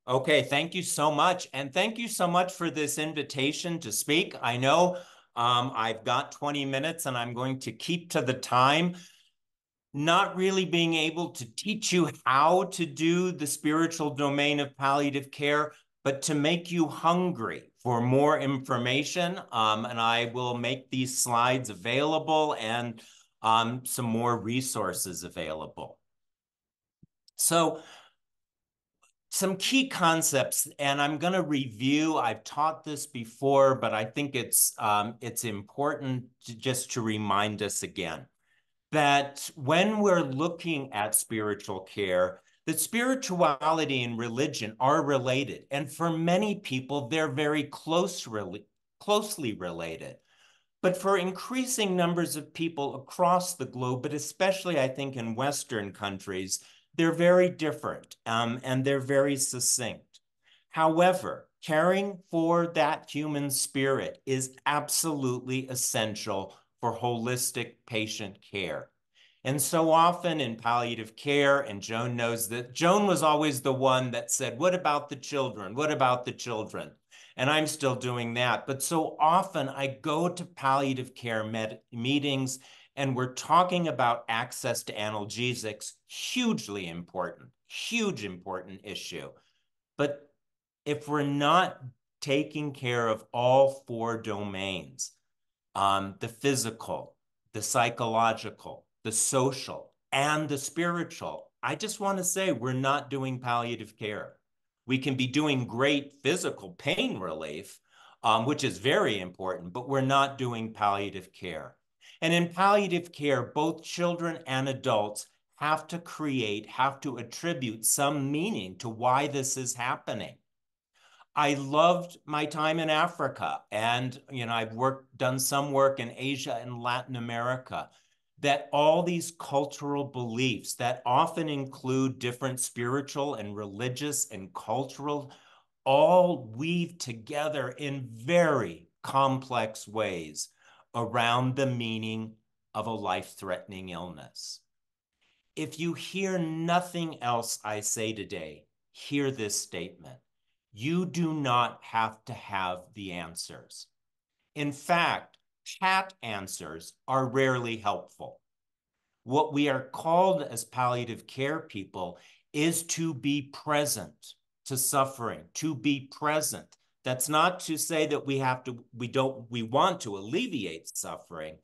Okay, thank you so much. And thank you so much for this invitation to speak. I know I've got 20 minutes and I'm going to keep to the time, not really being able to teach you how to do the spiritual domain of palliative care, but to make you hungry for more information. And I will make these slides available and some more resources available. So, some key concepts, and I'm going to review. I've taught this before, but I think it's important just to remind us again that when we're looking at spiritual care, that spirituality and religion are related, and for many people, they're very closely related. But for increasing numbers of people across the globe, but especially I think in Western countries, they're very different and they're very succinct. However, caring for that human spirit is absolutely essential for holistic patient care. And so often in palliative care, and Joan knows that Joan was always the one that said, "What about the children? What about the children?" And I'm still doing that. But so often I go to palliative care meetings and we're talking about access to analgesics, hugely important, huge important issue. But if we're not taking care of all four domains, the physical, the psychological, the social, and the spiritual, I just want to say we're not doing palliative care. We can be doing great physical pain relief, which is very important, but we're not doing palliative care. And in palliative care, both children and adults have to attribute some meaning to why this is happening. I loved my time in Africa, and I've done some work in Asia and Latin America. That all these cultural beliefs that often include different spiritual and religious and cultural, all weave together in very complex ways around the meaning of a life-threatening illness. If you hear nothing else I say today, hear this statement. You do not have to have the answers. In fact, pat answers are rarely helpful. What we are called as palliative care people is to be present to suffering, to be present. That's not to say that we want to alleviate suffering,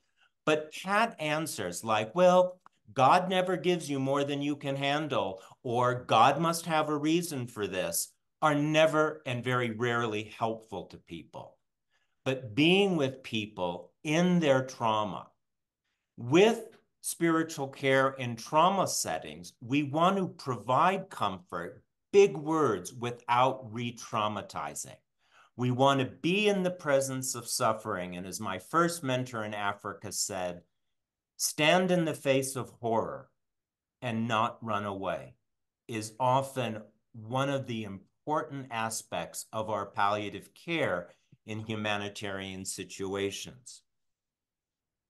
but pat answers like, well, God never gives you more than you can handle, or God must have a reason for this, are never and very rarely helpful to people. But being with people in their trauma, with spiritual care in trauma settings, we want to provide comfort, big words, without re-traumatizing. We want to be in the presence of suffering. And as my first mentor in Africa said, stand in the face of horror and not run away is often one of the important aspects of our palliative care in humanitarian situations.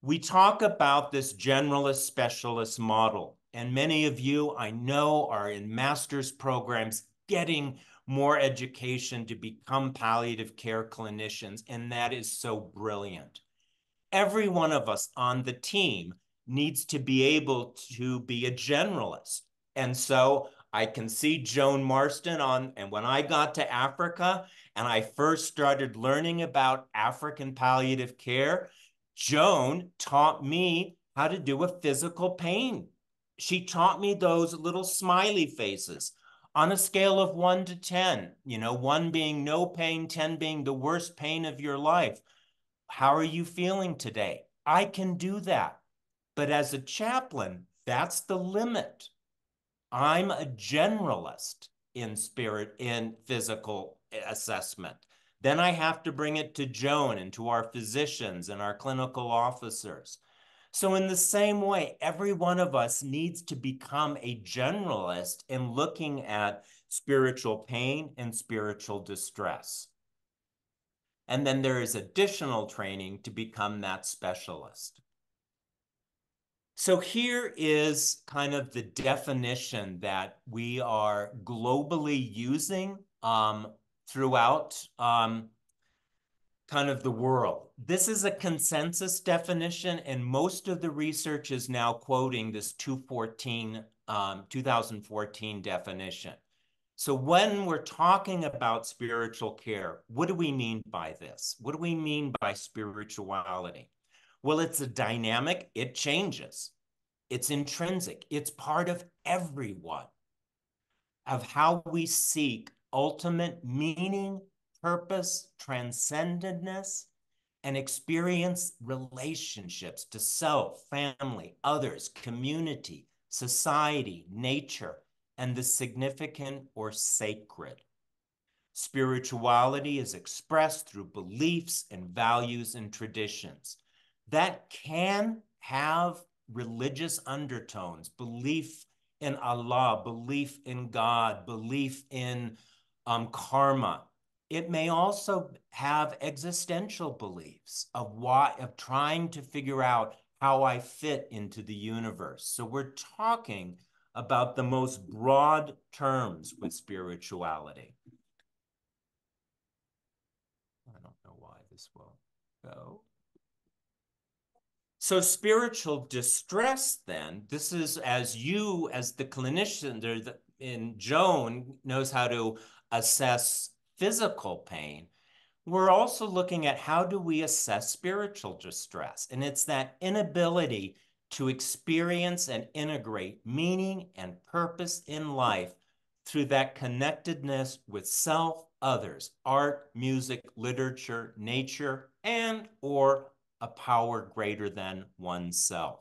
We talk about this generalist specialist model, and many of you I know are in master's programs getting more education to become palliative care clinicians, and that is so brilliant. Every one of us on the team needs to be able to be a generalist. And so I can see Joan Marston and when I got to Africa and I first started learning about African palliative care, Joan taught me how to do a physical pain. She taught me those little smiley faces on a scale of 1 to 10, one being no pain, 10 being the worst pain of your life. How are you feeling today? I can do that. But as a chaplain, that's the limit. I'm a generalist in physical assessment. Then I have to bring it to Joan and to our physicians and our clinical officers. So in the same way, every one of us needs to become a generalist in looking at spiritual pain and spiritual distress. And then there is additional training to become that specialist. So here is kind of the definition that we are globally using throughout kind of the world. This is a consensus definition, and most of the research is now quoting this 2014 definition. So when we're talking about spiritual care, what do we mean by this? What do we mean by spirituality? Well, it's a dynamic, it changes. It's intrinsic, it's part of everyone, of how we seek ultimate meaning, purpose, transcendentness, and experience relationships to self, family, others, community, society, nature, and the significant or sacred. Spirituality is expressed through beliefs and values and traditions that can have religious undertones, belief in Allah, belief in God, belief in karma. It may also have existential beliefs of trying to figure out how I fit into the universe. So we're talking about the most broad terms with spirituality. I don't know why this will go. So spiritual distress, then, this is as you, as the clinician, and Joan knows how to assess physical pain. We're also looking at how do we assess spiritual distress? And it's that inability to experience and integrate meaning and purpose in life through that connectedness with self, others, art, music, literature, nature, and or a power greater than oneself.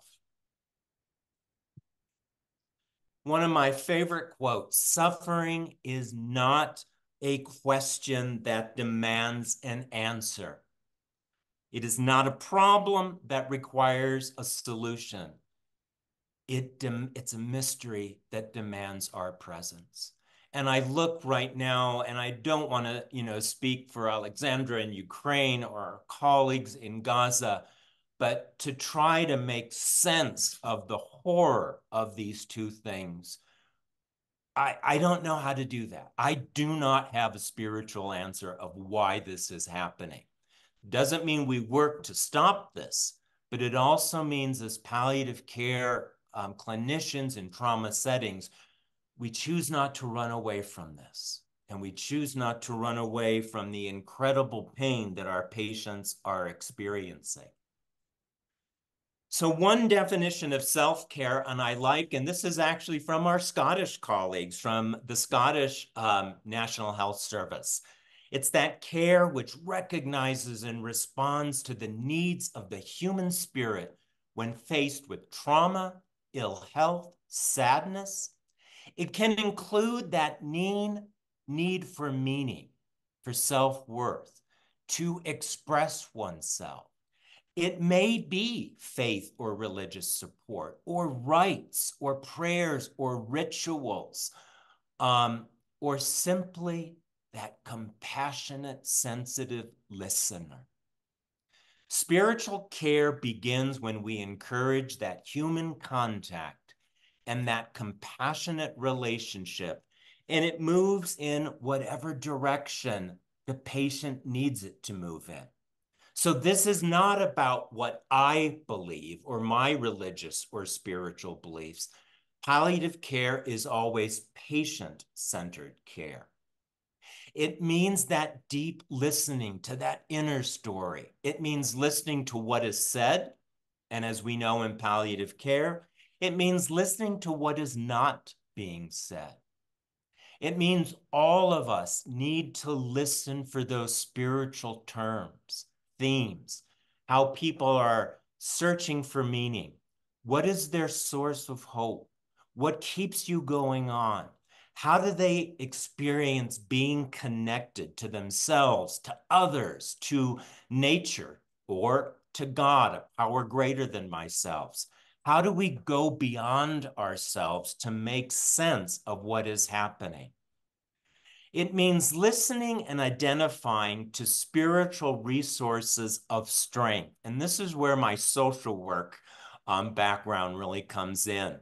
One of my favorite quotes, suffering is not a question that demands an answer. It is not a problem that requires a solution. It's a mystery that demands our presence. And I look right now, and I don't want to, speak for Alexandra in Ukraine or our colleagues in Gaza, but to try to make sense of the horror of these two things. I don't know how to do that. I do not have a spiritual answer of why this is happening. Doesn't mean we work to stop this, but it also means as palliative care clinicians in trauma settings, we choose not to run away from this. And we choose not to run away from the incredible pain that our patients are experiencing. So one definition of self-care, and this is actually from our Scottish colleagues from the Scottish National Health Service. It's that care which recognizes and responds to the needs of the human spirit when faced with trauma, ill health, sadness. It can include that need for meaning, for self-worth, to express oneself. It may be faith or religious support, or rites, or prayers, or rituals, or simply that compassionate, sensitive listener. Spiritual care begins when we encourage that human contact and that compassionate relationship, and it moves in whatever direction the patient needs it to move in. So this is not about what I believe or my religious or spiritual beliefs. Palliative care is always patient-centered care. It means that deep listening to that inner story. It means listening to what is said, and as we know in palliative care, it means listening to what is not being said. It means all of us need to listen for those spiritual terms, themes, how people are searching for meaning. What is their source of hope? What keeps you going on? How do they experience being connected to themselves, to others, to nature, or to God, a power greater than myself? How do we go beyond ourselves to make sense of what is happening? It means listening and identifying to spiritual resources of strength. And this is where my social work background really comes in.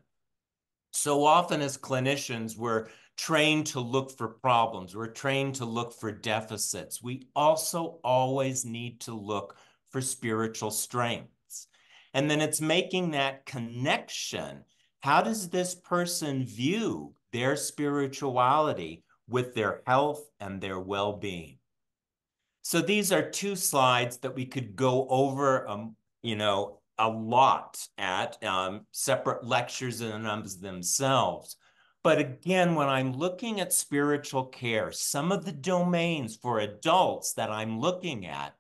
So often as clinicians, we're trained to look for problems. We're trained to look for deficits. We also always need to look for spiritual strengths. And then it's making that connection. How does this person view their spirituality with their health and their well-being? So these are two slides that we could go over, a lot at separate lectures in themselves. But again, when I'm looking at spiritual care, some of the domains for adults that I'm looking at,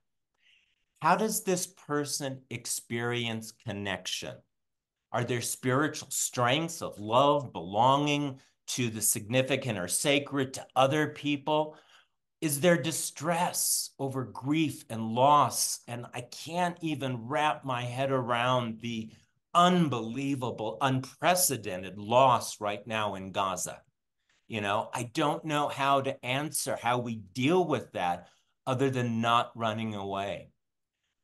how does this person experience connection? Are there spiritual strengths of love, belonging to the significant or sacred, to other people? Is there distress over grief and loss? And I can't even wrap my head around the unbelievable, unprecedented loss right now in Gaza. I don't know how to answer how we deal with that other than not running away.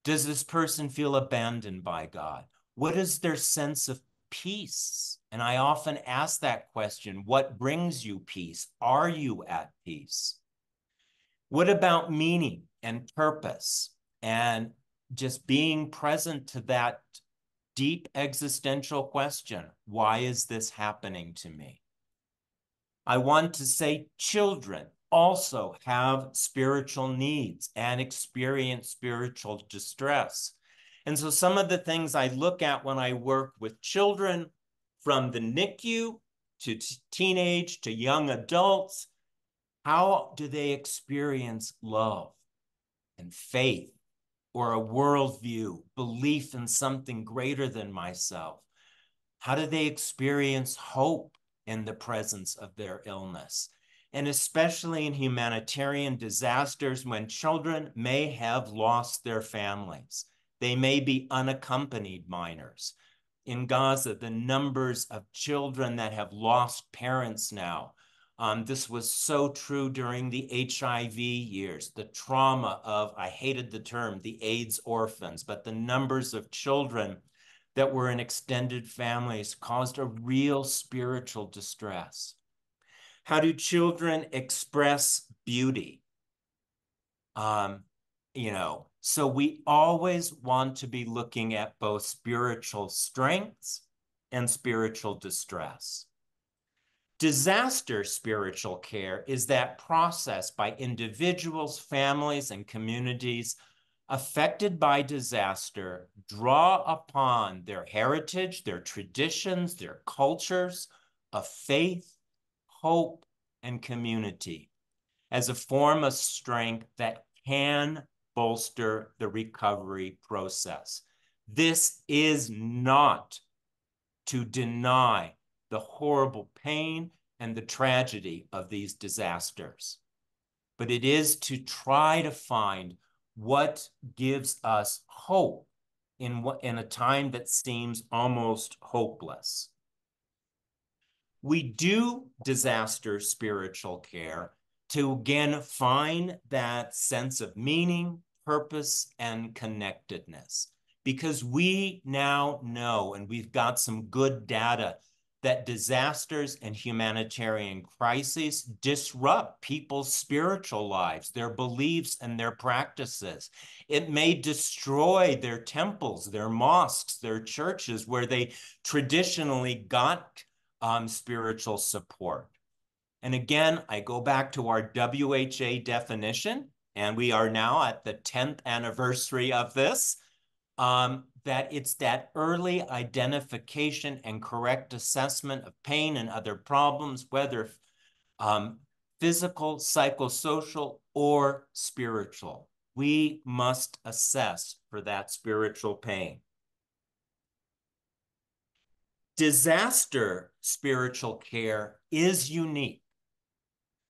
Does this person feel abandoned by God? What is their sense of peace? And I often ask that question, what brings you peace? Are you at peace? What about meaning and purpose and just being present to that deep existential question? Why is this happening to me? I want to say children also have spiritual needs and experience spiritual distress. And so some of the things I look at when I work with children from the NICU to teenage to young adults, how do they experience love and faith or a worldview, belief in something greater than myself? How do they experience hope in the presence of their illness? And especially in humanitarian disasters, when children may have lost their families, they may be unaccompanied minors. In Gaza, the numbers of children that have lost parents now. This was so true during the HIV years, the trauma of, I hated the term, the AIDS orphans, but the numbers of children that were in extended families caused a real spiritual distress. How do children express beauty? So we always want to be looking at both spiritual strengths and spiritual distress. Disaster spiritual care is that process by individuals, families, and communities affected by disaster draw upon their heritage, their traditions, their cultures of faith, hope, and community as a form of strength that can bolster the recovery process. This is not to deny the horrible pain and the tragedy of these disasters, but it is to try to find what gives us hope in a time that seems almost hopeless. We do disaster spiritual care to again find that sense of meaning, purpose, and connectedness, because we now know, and we've got some good data, that disasters and humanitarian crises disrupt people's spiritual lives, their beliefs, and their practices. It may destroy their temples, their mosques, their churches, where they traditionally got spiritual support. And again, I go back to our WHA definition, and we are now at the 10th anniversary of this, that it's that early identification and correct assessment of pain and other problems, whether physical, psychosocial, or spiritual. We must assess for that spiritual pain. Disaster spiritual care is unique.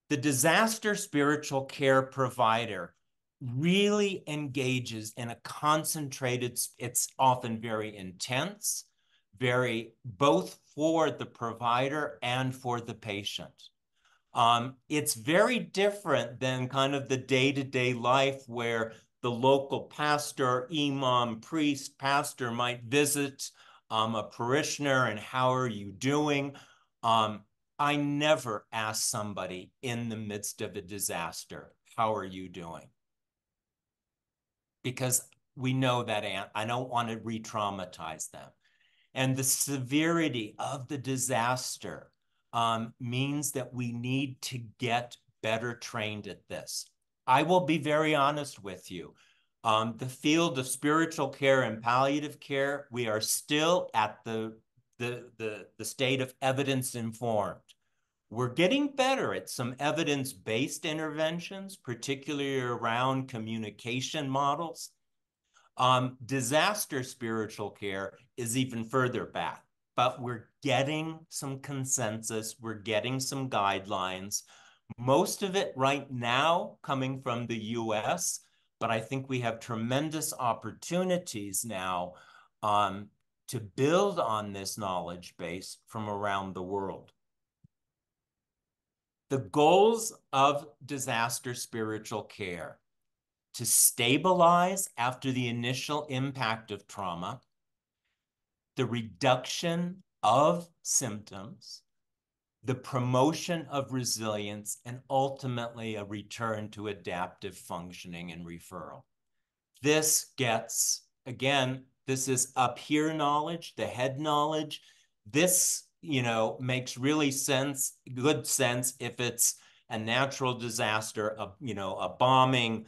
The disaster spiritual care provider really engages in a concentrated, it's often very intense, both for the provider and for the patient. It's very different than kind of the day-to-day life where the local pastor, imam, priest, pastor might visit a parishioner and how are you doing? I never ask somebody in the midst of a disaster, how are you doing? Because we know that I don't want to re-traumatize them. And the severity of the disaster means that we need to get better trained at this. I will be very honest with you. The field of spiritual care and palliative care, we are still at the state of evidence informed. We're getting better at some evidence-based interventions, particularly around communication models. Disaster spiritual care is even further back, but we're getting some consensus. We're getting some guidelines. Most of it right now coming from the US, but I think we have tremendous opportunities now to build on this knowledge base from around the world. The goals of disaster spiritual care: to stabilize after the initial impact of trauma, the reduction of symptoms, the promotion of resilience, and ultimately a return to adaptive functioning and referral. This gets, again, this is up here knowledge, the head knowledge. This, makes really good sense if it's a natural disaster, a bombing,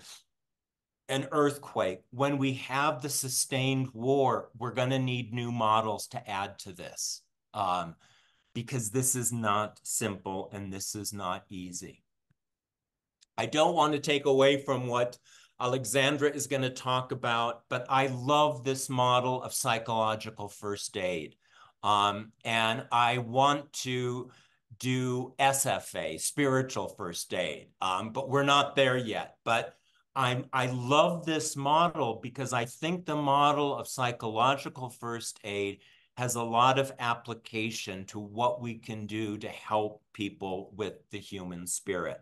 an earthquake. When we have the sustained war, we're going to need new models to add to this because this is not simple and this is not easy. I don't want to take away from what Alexandra is going to talk about, but I love this model of psychological first aid. And I want to do SFA, spiritual first aid, but we're not there yet. But I love this model because I think the model of psychological first aid has a lot of application to what we can do to help people with the human spirit.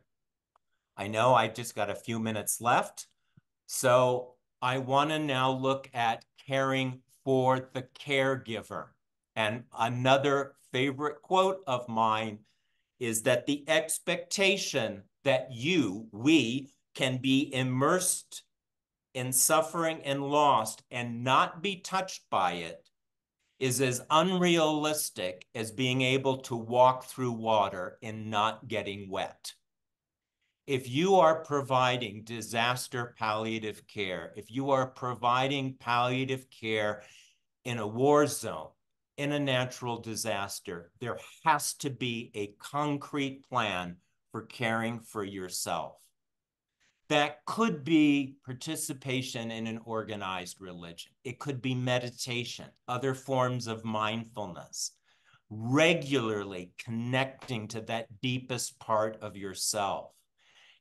I know I just got a few minutes left, so I want to now look at caring for the caregiver. And another favorite quote of mine is that the expectation that we can be immersed in suffering and loss and not be touched by it is as unrealistic as being able to walk through water and not getting wet. If you are providing disaster palliative care, if you are providing palliative care in a war zone, in a natural disaster, there has to be a concrete plan for caring for yourself. That could be participation in an organized religion. It could be meditation, other forms of mindfulness, regularly connecting to that deepest part of yourself,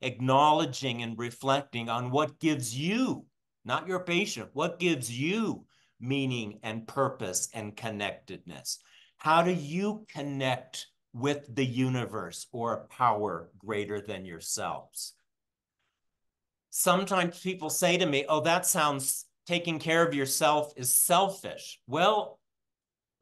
acknowledging and reflecting on what gives you, not your patient, what gives you meaning and purpose and connectedness. How do you connect with the universe or a power greater than yourselves? Sometimes people say to me, oh, that sounds, taking care of yourself is selfish. Well,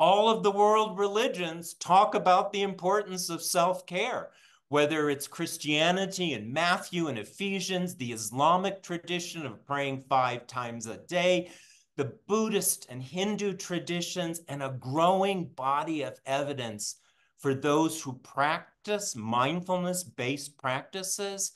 all of the world religions talk about the importance of self-care, whether it's Christianity and Matthew and Ephesians, the Islamic tradition of praying 5 times a day, the Buddhist and Hindu traditions, and a growing body of evidence for those who practice mindfulness-based practices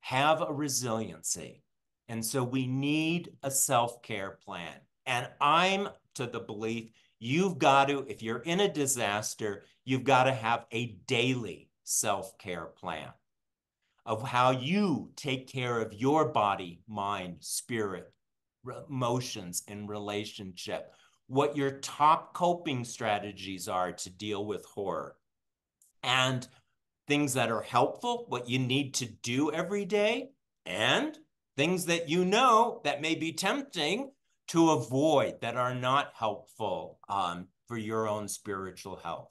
have a resiliency. And so we need a self-care plan. And I'm to the belief you've got to, if you're in a disaster, you've got to have a daily self-care plan of how you take care of your body, mind, spirit, emotions, and relationship, what your top coping strategies are to deal with horror, and things that are helpful, what you need to do every day, and things that that may be tempting to avoid, that are not helpful for your own spiritual health.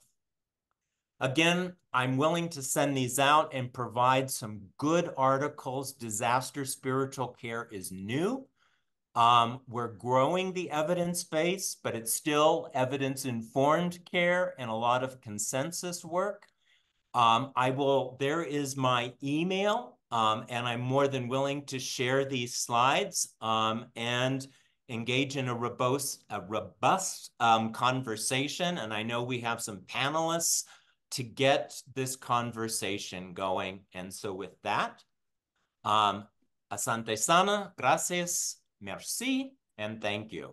Again, I'm willing to send these out and provide some good articles. Disaster spiritual care is new. We're growing the evidence base, but it's still evidence-informed care and a lot of consensus work. There is my email, and I'm more than willing to share these slides and engage in a robust conversation. And I know we have some panelists to get this conversation going. And so with that, asante sana, gracias, merci, and thank you.